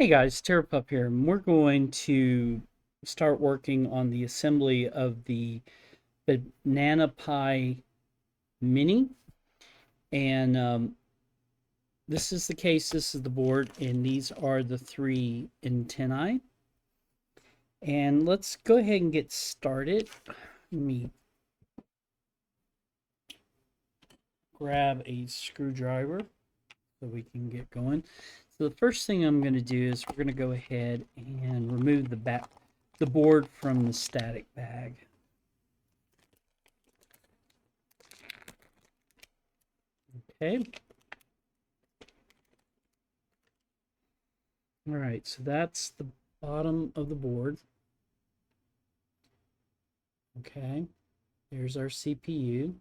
Hey guys, Terrorpup here, and we're going to start working on the assembly of the Banana-Pi Mini. And this is the case, this is the board, and these are the three antennae. And let's go ahead and get started. Let me grab a screwdriver so we can get going. So the first thing I'm going to do is we're going to go ahead and remove the board from the static bag. Okay. All right, so that's the bottom of the board. Okay, there's our CPU.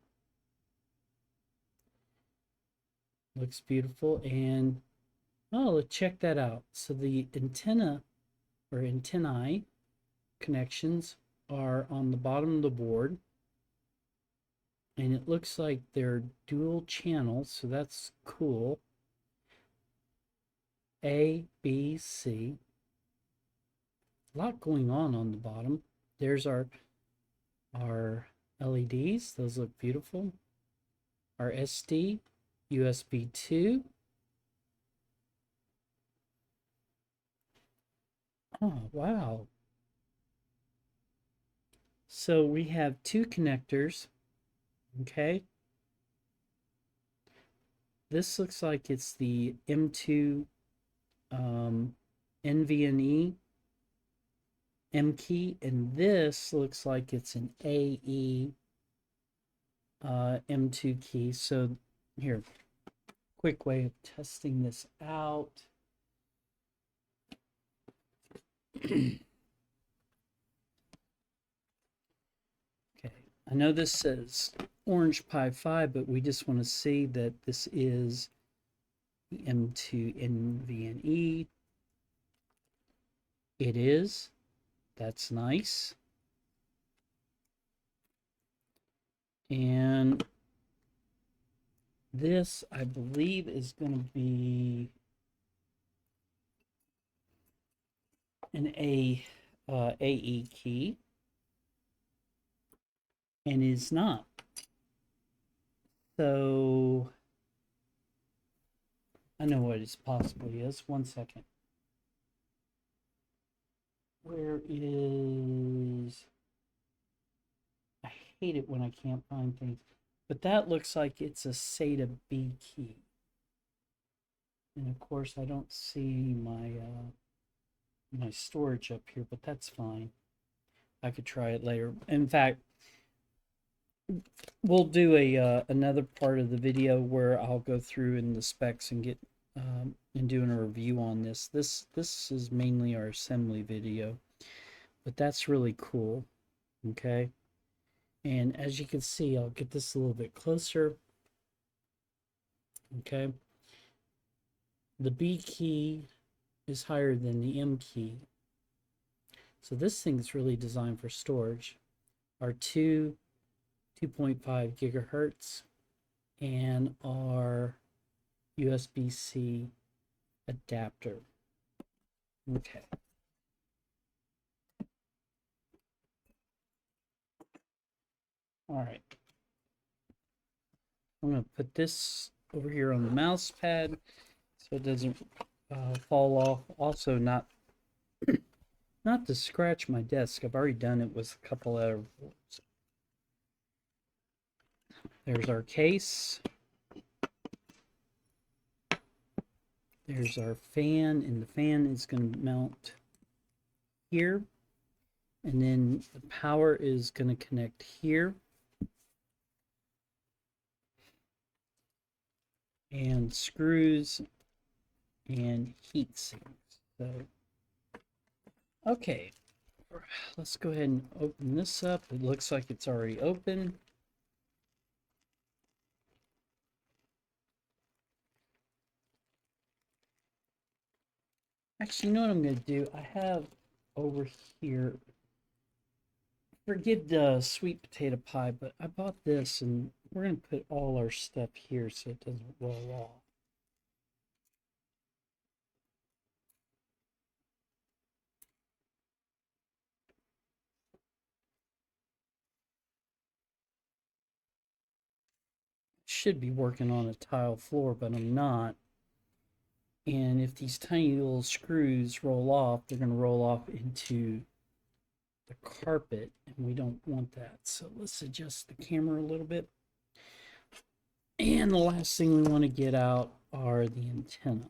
Looks beautiful. And oh, let's check that out. So the antenna or antennae connections are on the bottom of the board. And it looks like they're dual channels, so that's cool. A, B, C. A lot going on the bottom. There's our LEDs. Those look beautiful. Our SD, USB 2. Oh, wow. So we have two connectors. Okay. This looks like it's the M2 NVMe M key, and this looks like it's an AE M2 key. So here, quick way of testing this out. Okay, I know this says Orange Pi 5, but we just want to see that this is the M2 NVMe. It is. That's nice. And this, I believe, is going to be an AE key, and is not. So I know what it possibly is. One second. Where is... I hate it when I can't find things. But that looks like it's a SATA B key. And of course, I don't see my storage up here, but that's fine. I could try it later. In fact, we'll do a another part of the video where I'll go through in the specs and get and doing a review on this. This is mainly our assembly video, but that's really cool. Okay, and as you can see, I'll get this a little bit closer. Okay, the B key is higher than the M key, so this thing is really designed for storage. Our 2.5 gigahertz and our USB-C adapter. Okay. All right. I'm going to put this over here on the mouse pad so it doesn't fall off. Also, not to scratch my desk. I've already done it with a couple other boards. There's our case. There's our fan, and the fan is going to mount here. And then the power is going to connect here. And screws and heat sinks. So, okay, let's go ahead and open this up. It looks like it's already open. Actually, you know what I'm going to do? I have over here, forgive the sweet potato pie, but I bought this and we're going to put all our stuff here so it doesn't roll off. should be working on a tile floor, but I'm not. And if these tiny little screws roll off, they're going to roll off into the carpet, and we don't want that. So let's adjust the camera a little bit. And the last thing we want to get out are the antennae.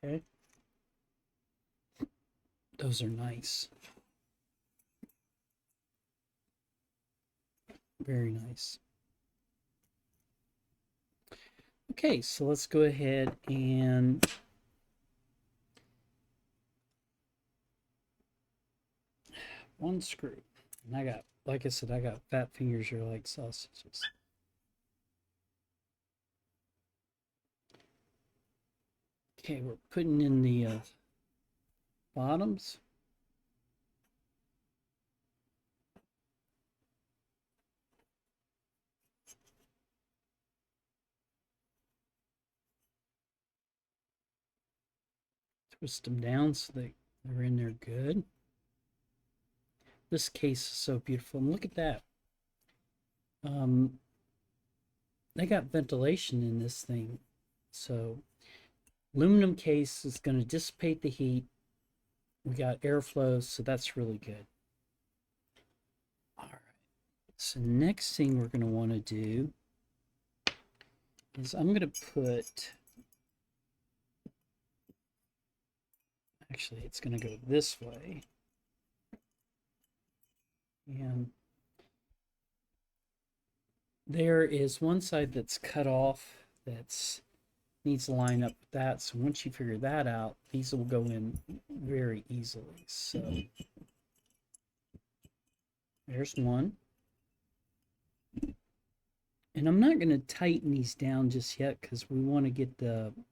Okay. Those are nice. Very nice. Okay, so let's go ahead and one screw. And I got, like I said, I got fat fingers are like sausages. Okay, we're putting in the bottoms. Twist them down so they're in there good. This case is so beautiful. And look at that. They got ventilation in this thing. So aluminum case is going to dissipate the heat. We got airflow, so that's really good. All right. So next thing we're going to want to do is I'm going to put, actually it's going to go this way. And there is one side that's cut off that's needs to line up with that. So once you figure that out, these will go in very easily. So there's one. And I'm not going to tighten these down just yet because we want to get them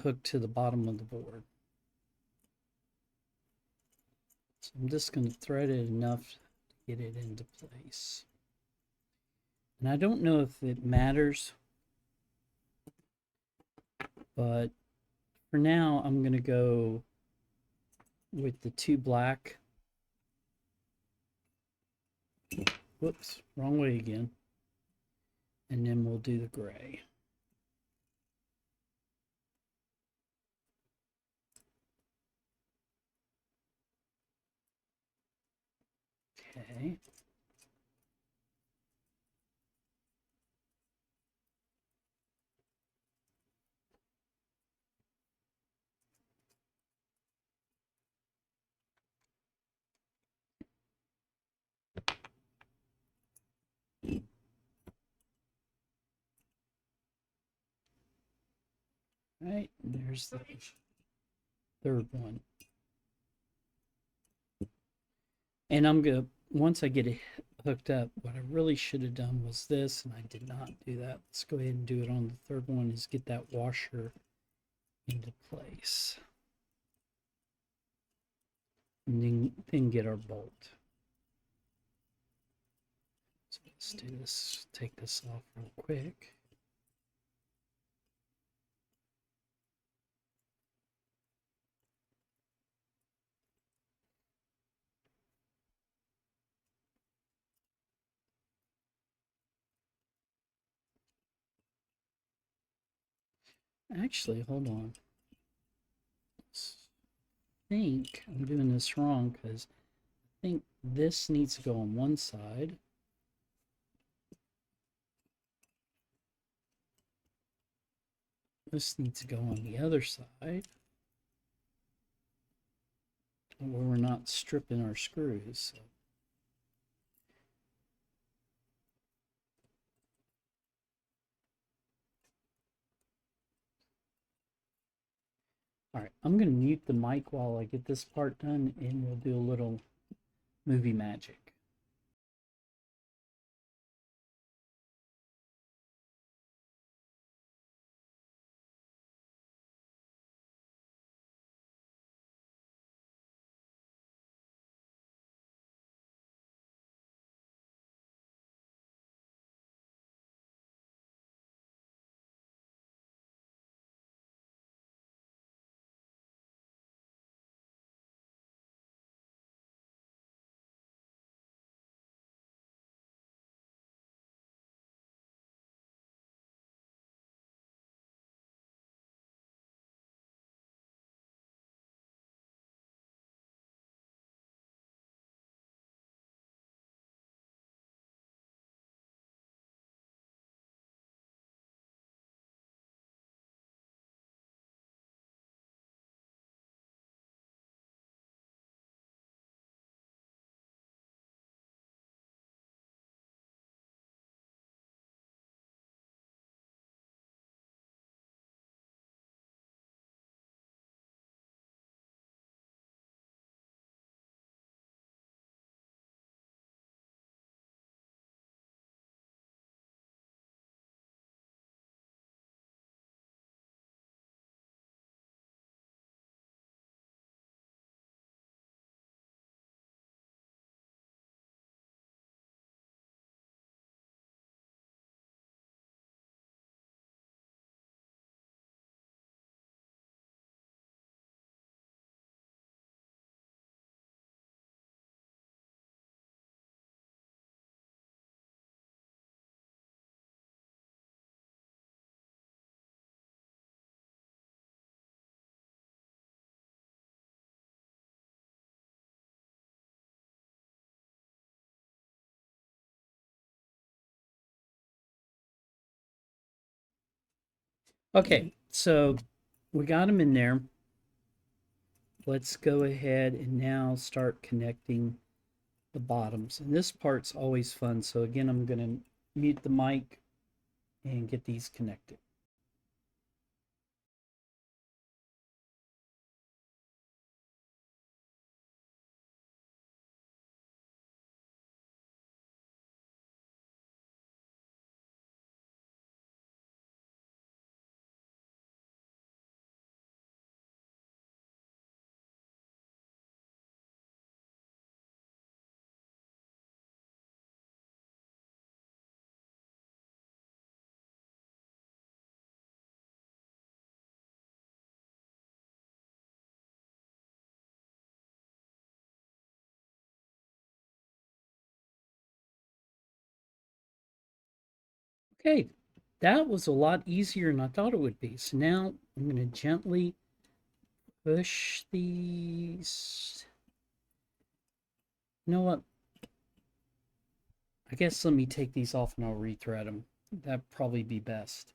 hooked to the bottom of the board. So I'm just going to thread it enough to get it into place. And I don't know if it matters, but for now I'm going to go with the two black. Whoops, wrong way again. And then we'll do the gray. Okay. Right, there's the third one. And I'm gonna, once I get it hooked up, what I really should have done was this, and I did not do that. Let's go ahead and do it on the third one, is get that washer into place. And then get our bolt. So let's do this, take this off real quick. Actually, hold on. I think I'm doing this wrong because I think this needs to go on one side. This needs to go on the other side, where we're not stripping our screws. So. All right, I'm going to mute the mic while I get this part done, and we'll do a little movie magic. Okay, so we got them in there. Let's go ahead and now start connecting the bottoms. And this part's always fun. So again, I'm going to mute the mic and get these connected. Okay, that was a lot easier than I thought it would be. So now I'm going to gently push these. You know what? I guess let me take these off and I'll rethread them. That'd probably be best.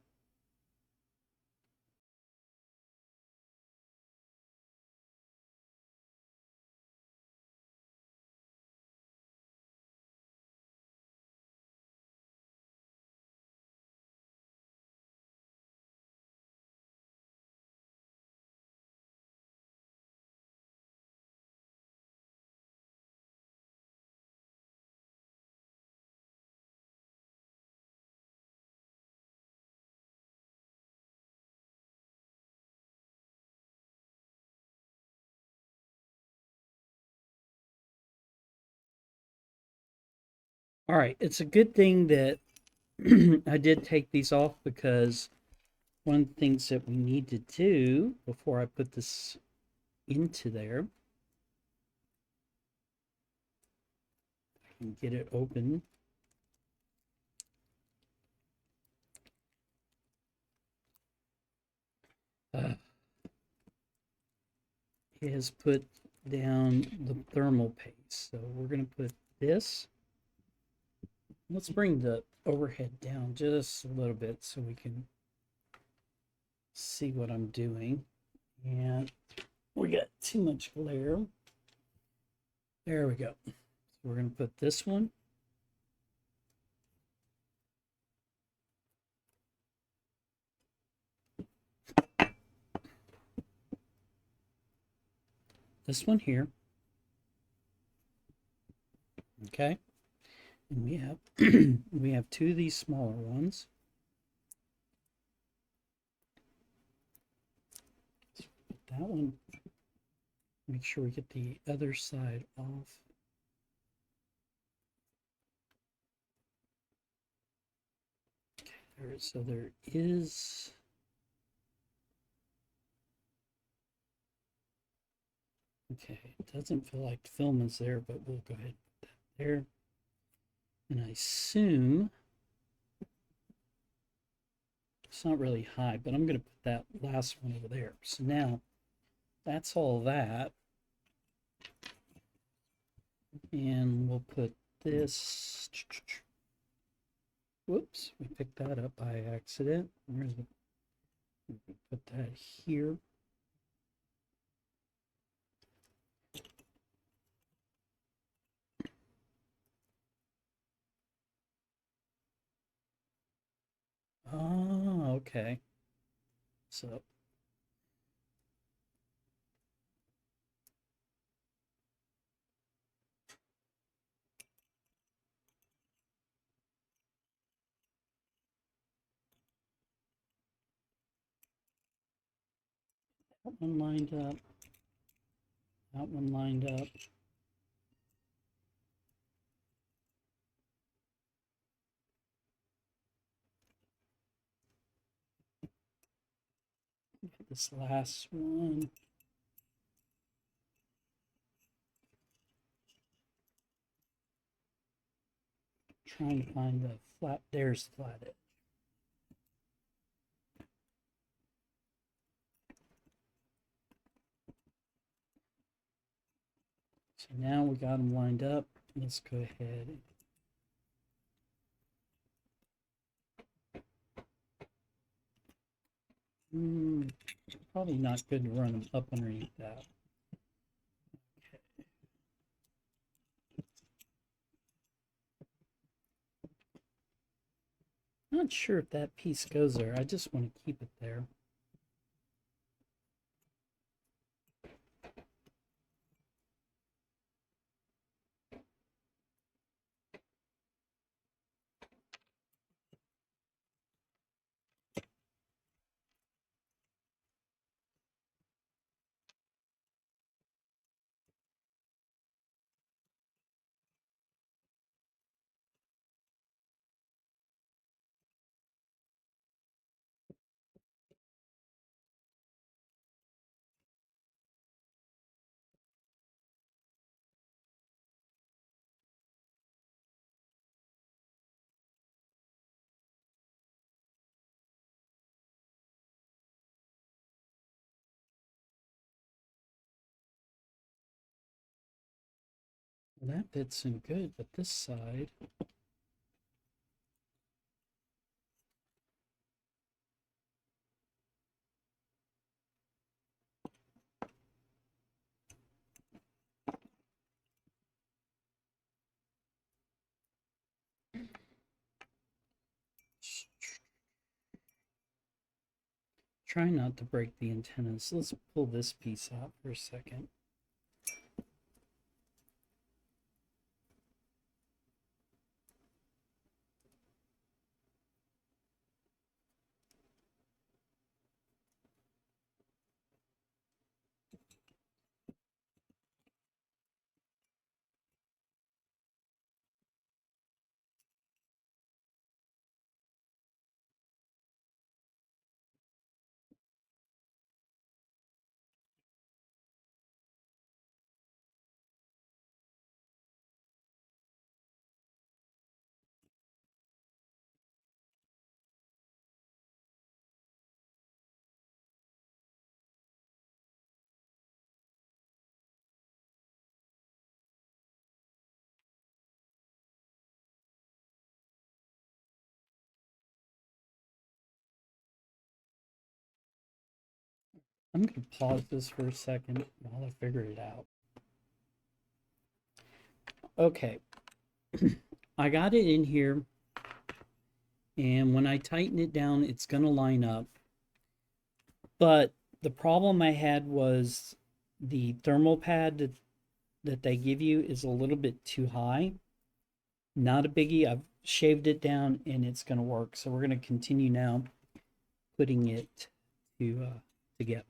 All right, it's a good thing that I did take these off, because one of the things that we need to do before I put this into there, I can get it open. Is put down the thermal paste. So we're going to put this. Let's bring the overhead down just a little bit so we can see what I'm doing. And we got too much glare. There we go. So we're going to put this one. This one here. Okay. And we have we have two of these smaller ones. So put that one. Make sure we get the other side off. Okay, so there is. Okay, it doesn't feel like the film is there, but we'll go ahead and put that there. And I assume it's not really high, but I'm going to put that last one over there. So now that's all that. And we'll put this. Whoops, we picked that up by accident. Where's the. Put that here. Oh, okay. So that one lined up. That one lined up. This last one. Trying to find the flat. There's the flat edge. So now we got them lined up. Let's go ahead. Probably not good to run them up underneath that. Not sure if that piece goes there. I just want to keep it there. Well, that fits in good, but this side, try not to break the antennas. Let's pull this piece out for a second. I'm going to pause this for a second while I figure it out. Okay, I got it in here, and when I tighten it down, it's going to line up. But the problem I had was the thermal pad that they give you is a little bit too high. Not a biggie. I've shaved it down and it's going to work. So we're going to continue now putting it together.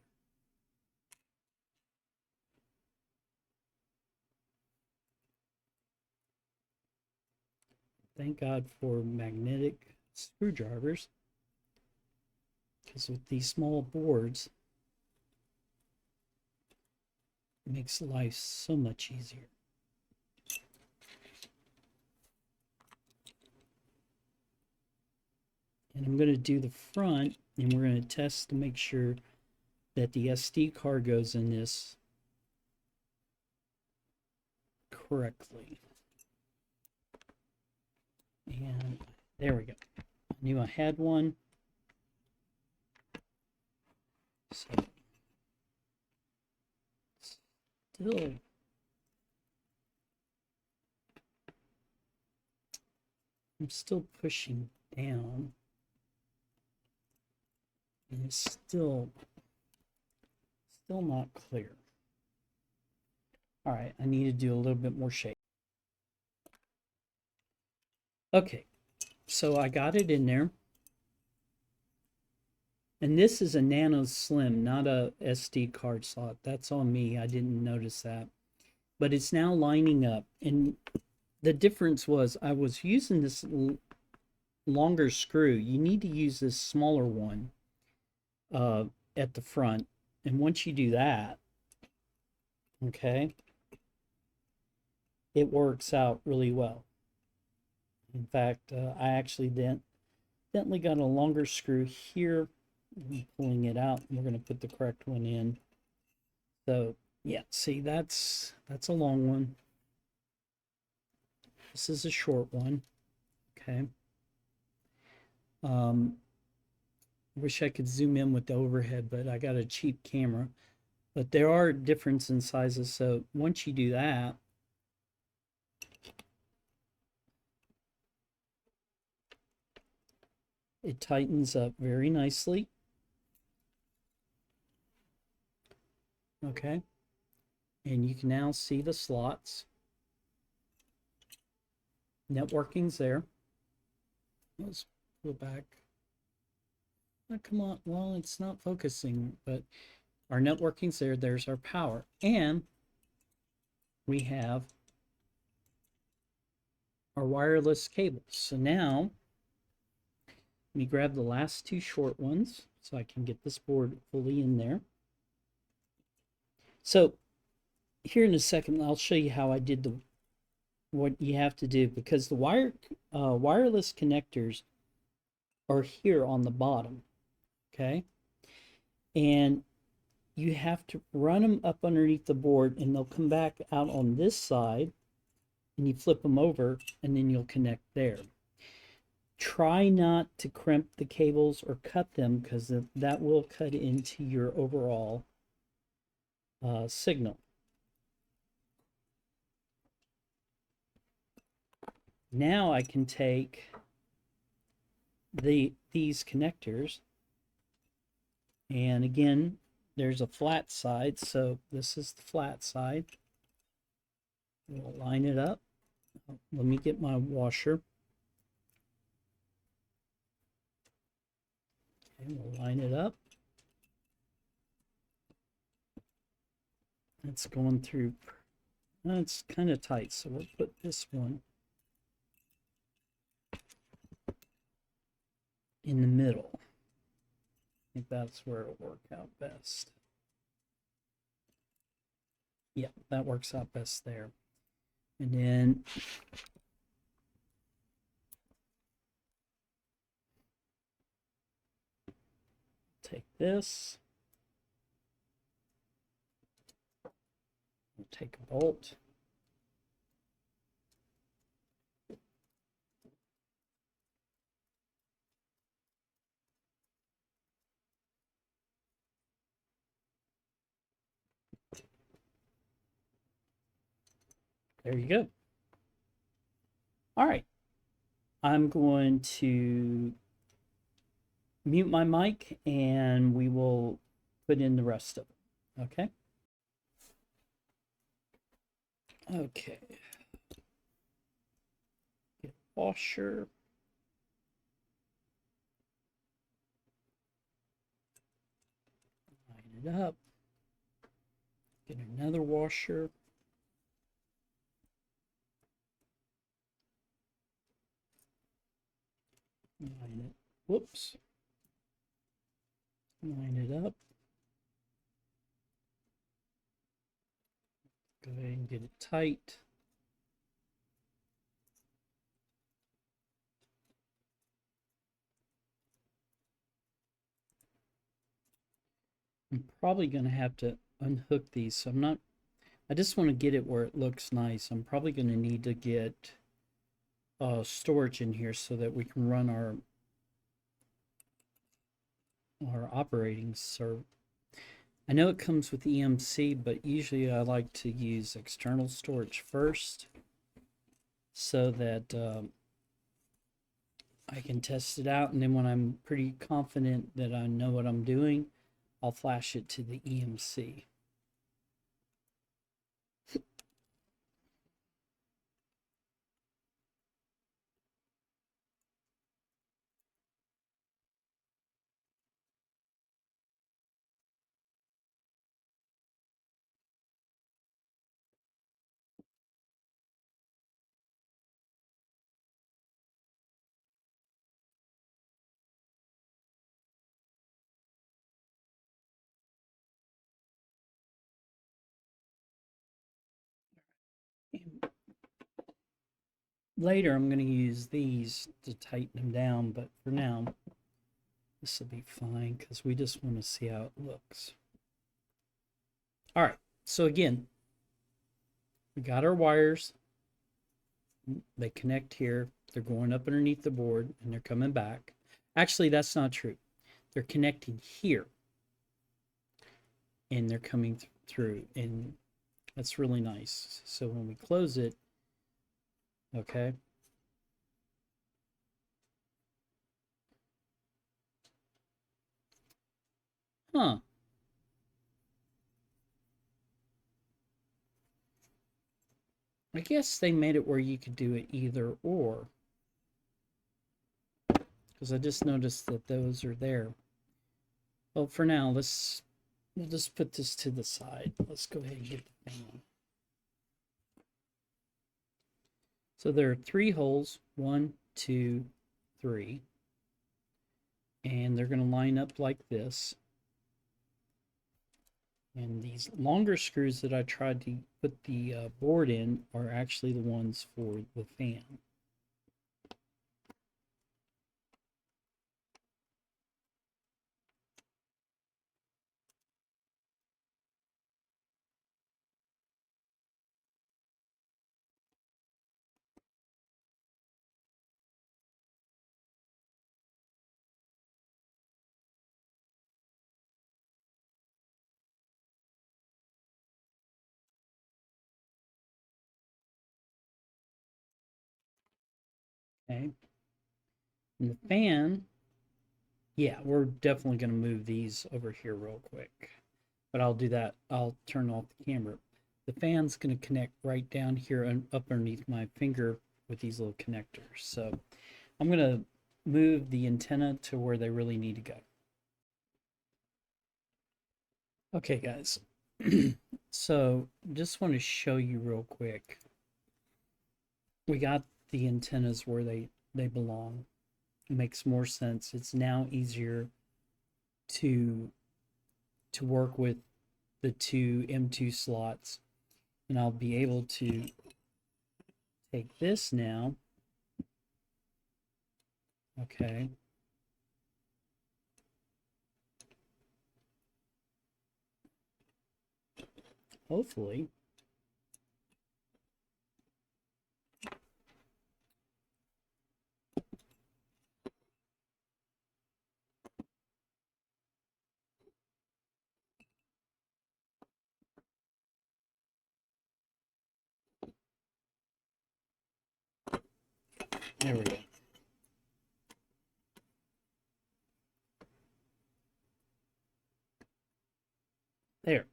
Thank God for magnetic screwdrivers, because with these small boards, it makes life so much easier. And I'm going to do the front, and we're going to test to make sure that the SD card goes in this correctly. And there we go. I knew I had one. So still I'm still pushing down, and it's still not clear. All right, I need to do a little bit more shape. Okay, so I got it in there. And this is a nano slim, not a SD card slot. That's on me. I didn't notice that. But it's now lining up. And the difference was I was using this longer screw. You need to use this smaller one at the front. And once you do that, okay, it works out really well. In fact, I actually definitely got a longer screw here. I'm pulling it out, and we're going to put the correct one in. So yeah, see, that's a long one. This is a short one. Okay. Wish I could zoom in with the overhead, but I got a cheap camera. But there are differences in sizes, so once you do that, it tightens up very nicely. Okay, and you can now see the slots. Networking's there. Let's go back. Oh, come on, well, it's not focusing, but our networking's there. There's our power, and we have our wireless cables. So now, let me grab the last two short ones so I can get this board fully in there. So here in a second, I'll show you how I did what you have to do, because the wireless connectors are here on the bottom, okay? And you have to run them up underneath the board, and they'll come back out on this side, and you flip them over, and then you'll connect there. Try not to crimp the cables or cut them, because that will cut into your overall signal. Now I can take these connectors, and again, there's a flat side, so this is the flat side. We'll line it up. Let me get my washer. Okay, we'll line it up. It's going through. It's kind of tight, so we'll put this one in the middle. I think that's where it'll work out best. Yeah, that works out best there. And then take this. We'll take a bolt. There you go. All right. I'm going to mute my mic and we will put in the rest of it. Okay. Okay. Get washer. Line it up. Get another washer. Line it. Whoops. Line it up. Go ahead and get it tight. I'm probably going to have to unhook these, so I just want to get it where it looks nice. I'm probably going to need to get storage in here so that we can run our operating server. I know it comes with EMC, but usually I like to use external storage first so that I can test it out, and then when I'm pretty confident that I know what I'm doing, I'll flash it to the EMC. Later, I'm going to use these to tighten them down, but for now, this will be fine because we just want to see how it looks. All right, so again, we got our wires. They connect here. They're going up underneath the board and they're coming back. Actually, that's not true. they're connecting here, and they're coming through, and that's really nice. So when we close it, okay, huh, I guess they made it where you could do it either or, because I just noticed that those are there. Well, for now, we'll just put this to the side. Let's go ahead and get the fan. So there are 3 holes, 1, 2, 3, and they're going to line up like this. And these longer screws that I tried to put the board in are actually the ones for the fan. Okay. And the fan, yeah, we're definitely going to move these over here real quick. But I'll do that. I'll turn off the camera. The fan's going to connect right down here and up underneath my finger with these little connectors. So I'm going to move the antenna to where they really need to go. Okay, guys. So just want to show you real quick. We got the antennas where they belong. It makes more sense. It's now easier to work with the 2 M2 slots, and I'll be able to take this now. Okay. Hopefully. There we go. There.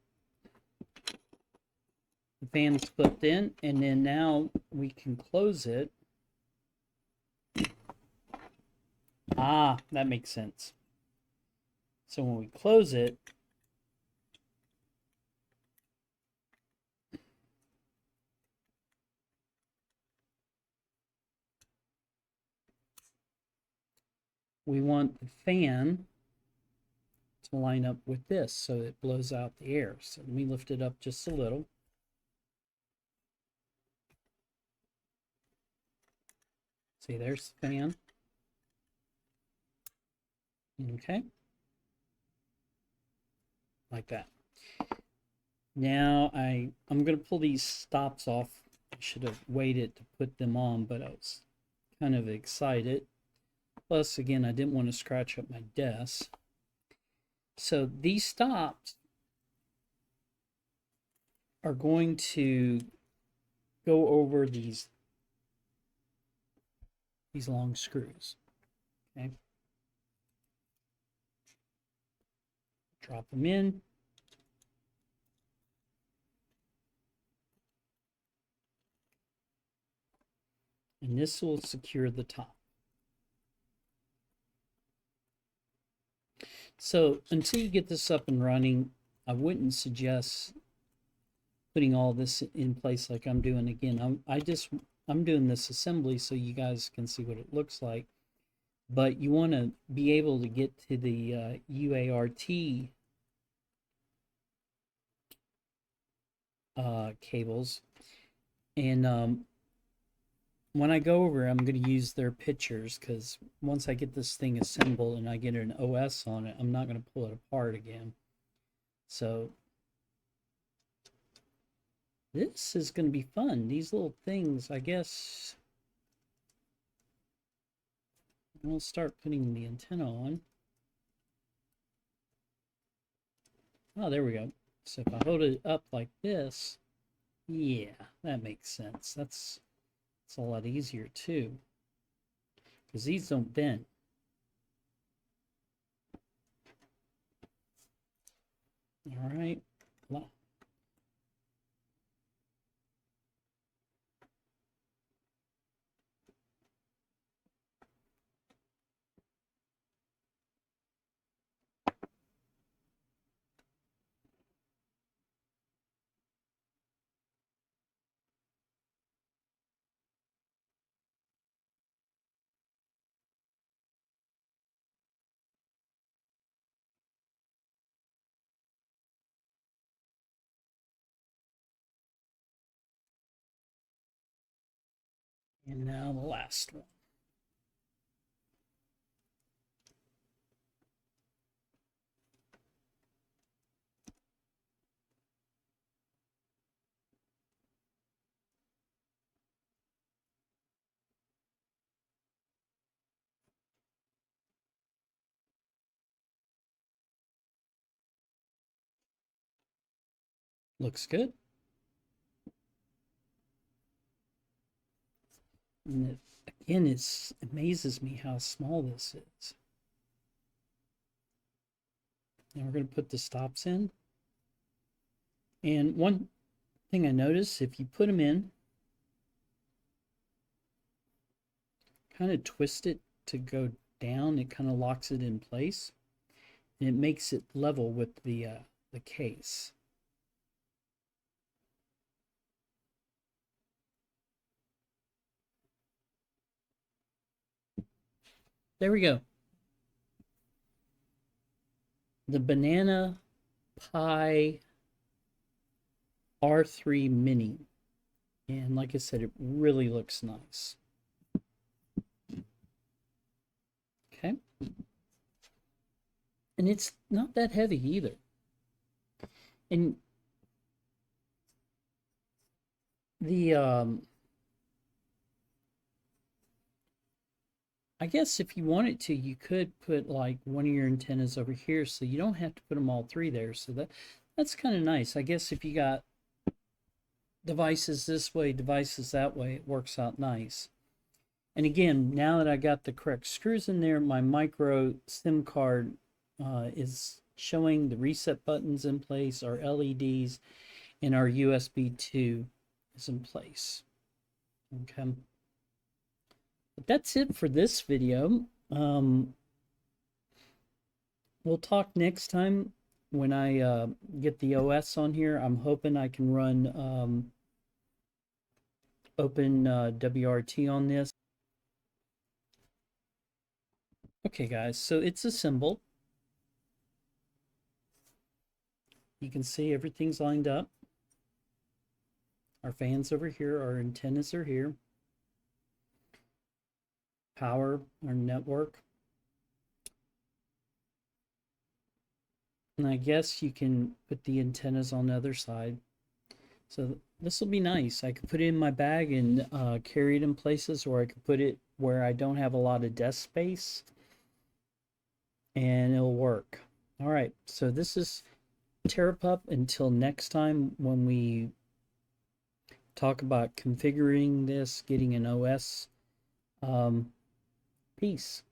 The fan's clipped in, and then now we can close it. Ah, that makes sense. So when we close it, we want the fan to line up with this so it blows out the air. So let me lift it up just a little. See, there's the fan. Okay. Like that. Now I'm going to pull these stops off. I should have waited to put them on, but I was kind of excited. Plus, again, I didn't want to scratch up my desk. So these stops are going to go over these long screws. Okay. Drop them in. And this will secure the top. So until you get this up and running, I wouldn't suggest putting all this in place like I'm doing. Again, I'm doing this assembly so you guys can see what it looks like. But you want to be able to get to the UART cables. And when I go over, I'm going to use their pictures, because once I get this thing assembled and I get an OS on it, I'm not going to pull it apart again. So this is going to be fun. These little things, I guess. I'll start putting the antenna on. Oh, there we go. So if I hold it up like this, yeah, that makes sense. That's a lot easier too, because these don't bend. All right. And now the last one. Looks good. And again, it amazes me how small this is. Now we're going to put the stops in. And one thing I noticed, if you put them in, kind of twist it to go down, it kind of locks it in place. And it makes it level with the case. There we go. The Banana-Pi R3 Mini. And like I said, it really looks nice. Okay. And it's not that heavy either. And the I guess if you wanted to, you could put like one of your antennas over here, so you don't have to put them all three there. So that's kind of nice. I guess if you got devices this way, devices that way, it works out nice. And again, now that I got the correct screws in there, my micro SIM card is showing the reset buttons in place, our LEDs, and our USB 2 is in place. Okay. But that's it for this video. We'll talk next time when I get the OS on here. I'm hoping I can run Open WRT on this. Okay, guys, so it's assembled. You can see everything's lined up. Our fans over here, our antennas are here. Power, our network. And I guess you can put the antennas on the other side. So this will be nice. I could put it in my bag and carry it in places, or I could put it where I don't have a lot of desk space, and it'll work. All right, so this is Terrorpup. Until next time when we talk about configuring this, getting an OS. Peace.